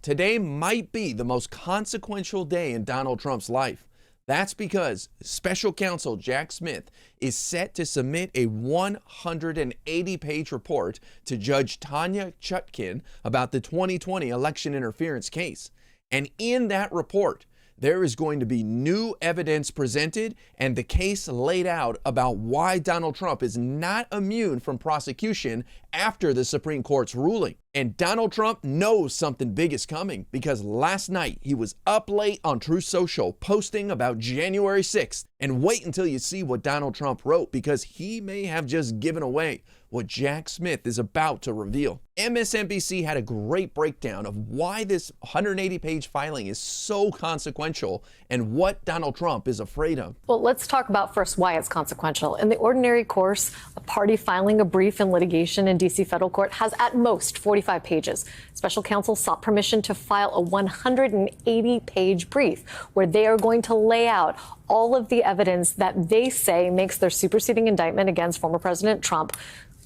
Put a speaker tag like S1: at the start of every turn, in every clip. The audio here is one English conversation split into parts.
S1: Today might be the most consequential day in Donald Trump's life. That's because Special Counsel Jack Smith is set to submit a 180-page report to Judge Tanya Chutkin about the 2020 election interference case. And in that report, there is going to be new evidence presented and the case laid out about why Donald Trump is not immune from prosecution after the Supreme Court's ruling. And Donald Trump knows something big is coming because last night he was up late on Truth Social posting about January 6th. And wait until you see what Donald Trump wrote because he may have just given away what Jack Smith is about to reveal. MSNBC had a great breakdown of why this 180-page filing is so consequential and what Donald Trump is afraid of.
S2: Well, let's talk about first why it's consequential. In the ordinary course, a party filing a brief in litigation in D.C. federal court has at most 45 pages. Special counsel sought permission to file a 180-page brief where they are going to lay out all of the evidence that they say makes their superseding indictment against former President Trump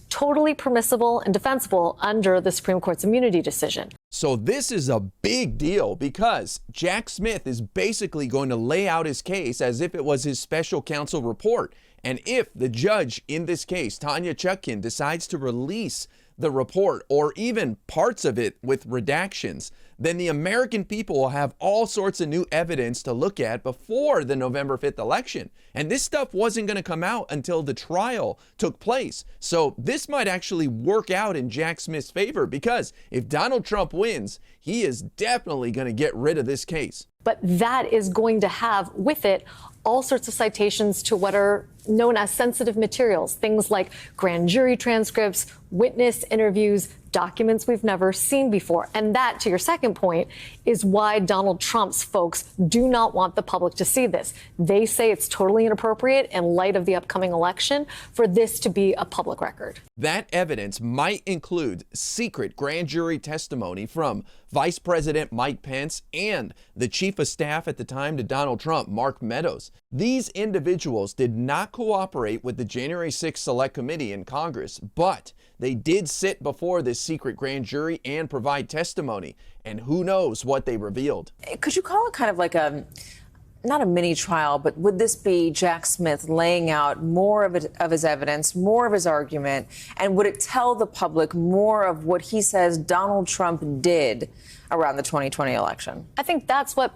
S2: totally permissible and defensible under the Supreme Court's immunity decision.
S1: So this is a big deal because Jack Smith is basically going to lay out his case as if it was his special counsel report. And if the judge in this case, Tanya Chutkin, decides to release the report or even parts of it with redactions, then the American people will have all sorts of new evidence to look at before the November 5th election. And this stuff wasn't going to come out until the trial took place. So this might actually work out in Jack Smith's favor because if Donald Trump wins, he is definitely going to get rid of this case.
S2: But that is going to have with it all sorts of citations to what are known as sensitive materials, things like grand jury transcripts, witness interviews, documents we've never seen before. And that, to your second point, is why Donald Trump's folks do not want the public to see this. They say it's totally inappropriate in light of the upcoming election for this to be a public record.
S1: That evidence might include secret grand jury testimony from Vice President Mike Pence and the chief of staff at the time to Donald Trump, Mark Meadows. These individuals did not cooperate with the January 6th Select Committee in Congress, but they did sit before this secret grand jury and provide testimony. And who knows what they revealed.
S3: Could you call it kind of like not a mini trial, but would this be Jack Smith laying out more of his evidence, more of his argument, and would it tell the public more of what he says Donald Trump did around the 2020 election?
S2: I think that's what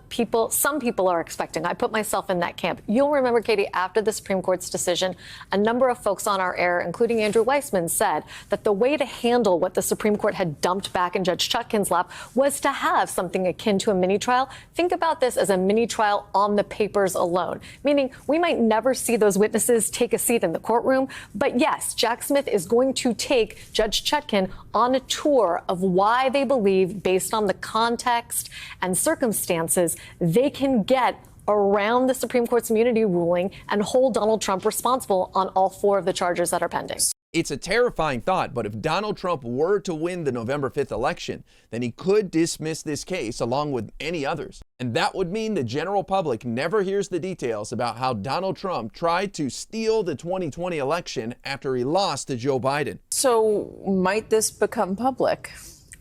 S2: some people are expecting. I put myself in that camp. You'll remember, Katie, after the Supreme Court's decision, a number of folks on our air, including Andrew Weissman, said that the way to handle what the Supreme Court had dumped back in Judge Chutkin's lap was to have something akin to a mini trial. Think about this as a mini trial on the papers alone, meaning we might never see those witnesses take a seat in the courtroom. But yes, Jack Smith is going to take Judge Chutkin on a tour of why they believe, based on the context and circumstances, they can get around the Supreme Court's immunity ruling and hold Donald Trump responsible on all four of the charges that are pending.
S1: It's a terrifying thought, but if Donald Trump were to win the November 5th election, then he could dismiss this case along with any others. And that would mean the general public never hears the details about how Donald Trump tried to steal the 2020 election after he lost to Joe Biden.
S3: So might this become public?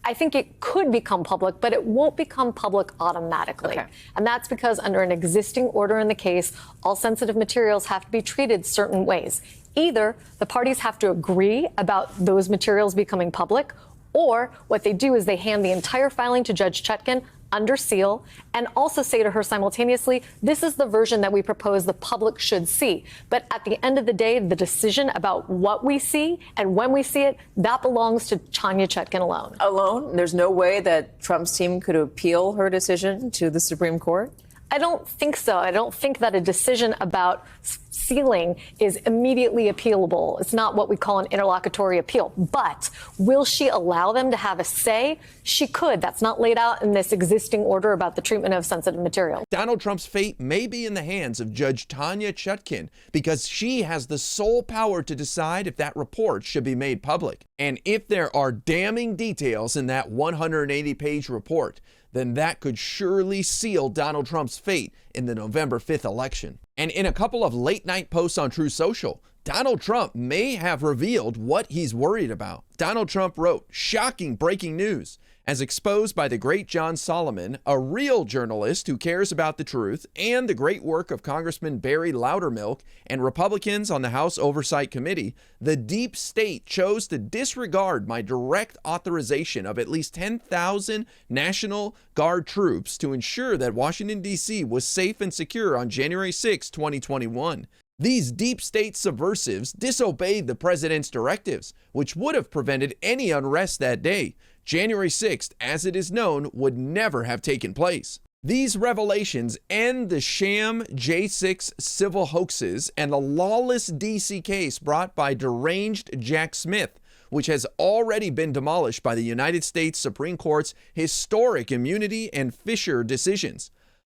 S2: I think it could become public, but it won't become public automatically. Okay. And that's because under an existing order in the case, all sensitive materials have to be treated certain ways. Either the parties have to agree about those materials becoming public, or what they do is they hand the entire filing to Judge Chutkin under seal and also say to her simultaneously, this is the version that we propose the public should see. But at the end of the day, the decision about what we see and when we see it, that belongs to Tanya Chutkin alone.
S3: Alone? There's no way that Trump's team could appeal her decision to the Supreme Court?
S2: I don't think so. I don't think that a decision about sealing is immediately appealable. It's not what we call an interlocutory appeal. But will she allow them to have a say? She could. That's not laid out in this existing order about the treatment of sensitive material.
S1: Donald Trump's fate may be in the hands of Judge Tanya Chutkin because she has the sole power to decide if that report should be made public. And if there are damning details in that 180-page report, then that could surely seal Donald Trump's fate in the November 5th election. And in a couple of late-night posts on Truth Social, Donald Trump may have revealed what he's worried about. Donald Trump wrote, "Shocking breaking news. as exposed by the great John Solomon, a real journalist who cares about the truth, and the great work of Congressman Barry Loudermilk and Republicans on the House Oversight Committee, the deep state chose to disregard my direct authorization of at least 10,000 National Guard troops to ensure that Washington, D.C. was safe and secure on January 6, 2021. These deep state subversives disobeyed the president's directives, which would have prevented any unrest that day. January 6th, as it is known, would never have taken place. These revelations end the sham J6 civil hoaxes and the lawless D.C. case brought by deranged Jack Smith, which has already been demolished by the United States Supreme Court's historic immunity and Fisher decisions.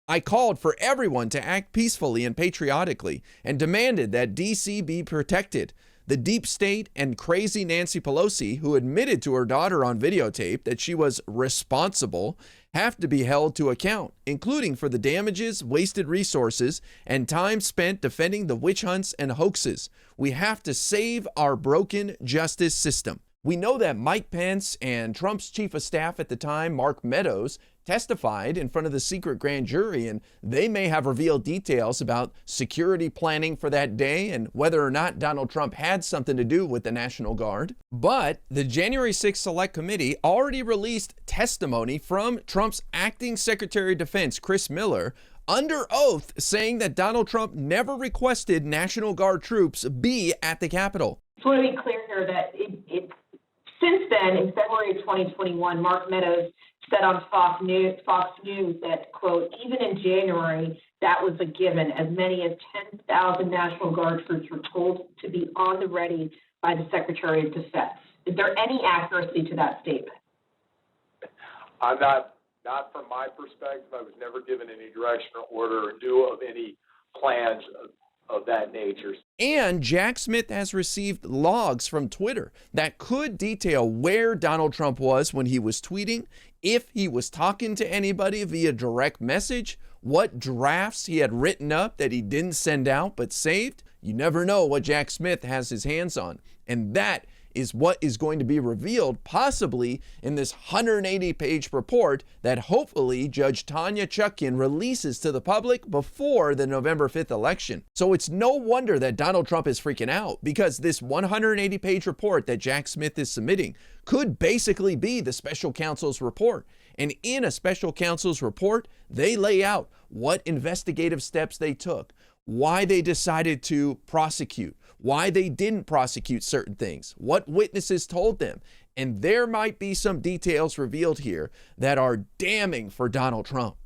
S1: I called for everyone to act peacefully and patriotically and demanded that D.C. be protected. The deep state and crazy Nancy Pelosi, who admitted to her daughter on videotape that she was responsible, have to be held to account, including for the damages, wasted resources, and time spent defending the witch hunts and hoaxes. We have to save our broken justice system. We know that Mike Pence and Trump's chief of staff at the time, Mark Meadows, testified in front of the secret grand jury, and they may have revealed details about security planning for that day and whether or not Donald Trump had something to do with the National Guard. But the January 6th Select Committee already released testimony from Trump's acting Secretary of Defense, Chris Miller, under oath saying that Donald Trump never requested National Guard troops be at the Capitol.
S4: I want to be clear here that since then, in February of 2021, Mark Meadows said on Fox News that, quote, even in January, that was a given. As many as 10,000 National Guard troops were told to be on the ready by the Secretary of Defense. Is there any accuracy to that statement?
S5: I'm not from my perspective. I was never given any direction or order or knew of any plans of that nature.
S1: And Jack Smith has received logs from Twitter that could detail where Donald Trump was when he was tweeting, if he was talking to anybody via direct message, what drafts he had written up that he didn't send out but saved. You never know what Jack Smith has his hands on. And that is what is going to be revealed possibly in this 180-page report that hopefully Judge Tanya Chutkan releases to the public before the November 5th election. So it's no wonder that Donald Trump is freaking out, because this 180-page report that Jack Smith is submitting could basically be the special counsel's report. And in a special counsel's report, they lay out what investigative steps they took, why they decided to prosecute, why they didn't prosecute certain things, what witnesses told them. And there might be some details revealed here that are damning for Donald Trump.